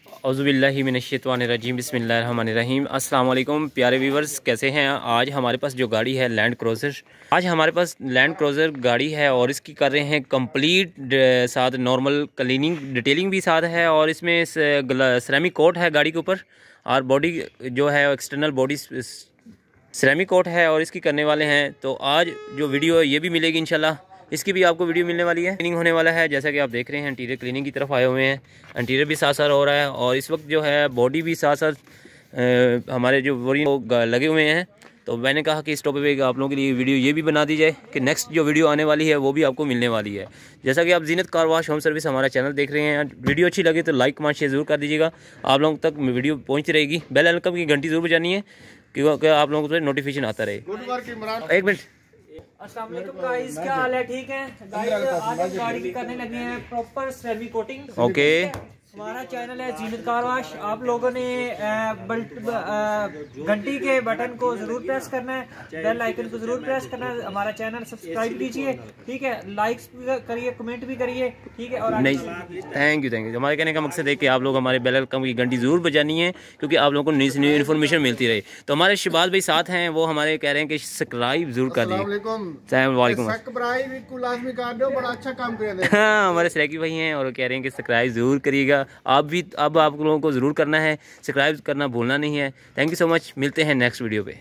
औज़ुबिल्लाहि मिनश्शैतानिर्रजीम बिस्मिल्लाहिर्रहमानिर्रहीम। अस्सलाम वालेकुम प्यारे व्यूवर्स, कैसे हैं? आज हमारे पास जो गाड़ी है लैंड क्रूज़र, आज हमारे पास लैंड क्रूज़र गाड़ी है और इसकी कर रहे हैं कंप्लीट साथ नॉर्मल क्लीनिंग डिटेलिंग भी साथ है और इसमें सिरेमिक कोट है गाड़ी के ऊपर और बॉडी जो है एक्सटर्नल बॉडी सिरेमिक कोट है और इसकी करने वाले हैं। तो आज जो वीडियो है ये भी मिलेगी इंशाल्लाह, इसकी भी आपको वीडियो मिलने वाली है। क्लीनिंग होने वाला है, जैसा कि आप देख रहे हैं इंटीरियर क्लीनिंग की तरफ आए हुए हैं। इंटीरियर भी साथ साथ हो रहा है और इस वक्त जो है बॉडी भी साथ साथ हमारे जो लगे हुए हैं। तो मैंने कहा कि इस टॉपिक पे आप लोगों के लिए वीडियो ये भी बना दी जाए कि नेक्स्ट जो वीडियो आने वाली है वो भी आपको मिलने वाली है। जैसा कि आप जीनत कार वॉश होम सर्विस हमारा चैनल देख रहे हैं, वीडियो अच्छी लगे तो लाइक कमेंट शेयर ज़रूर कर दीजिएगा। आप लोगों तक वीडियो पहुँचती रहेगी। बेल आइकन की घंटी ज़रूर बजानी है क्योंकि आप लोगों को नोटिफिकेशन आता रहे। एक मिनट। अस्सलाम वालेकुम गाइस, क्या हाल है? ठीक है गाइस, आज हम गाड़ी की करने लगे हैं प्रॉपर सेमी कोटिंग। ओके, हमारा चैनल है जीनत कार वॉश। आप लोगों ने घंटी के बटन को जरूर प्रेस करना है, बेल आइकन को जरूर प्रेस करना है, हमारा चैनल सब्सक्राइब कीजिए, ठीक है, लाइक्स भी करिए, कमेंट भी करिए, ठीक है। और नहीं, थैंक यू। हमारे कहने का मकसद है कि आप लोग हमारे बेल आइकन की घंटी जरूर बजानी है क्योंकि आप लोगों को नई से नई इन्फॉर्मेशन मिलती रहे। तो हमारे शहबाज भाई साथ हैं, वो हमारे कह रहे हैं कि सब्सक्राइब जरूर कर दीजिए। बड़ा अच्छा काम कर हाँ, हमारे सराकी भाई हैं और कह रहे हैं कि सब्सक्राइब जरूर करिएगा। आप भी अब आप लोगों को ज़रूर करना है, सब्सक्राइब करना भूलना नहीं है। थैंक यू सो मच, मिलते हैं नेक्स्ट वीडियो पे।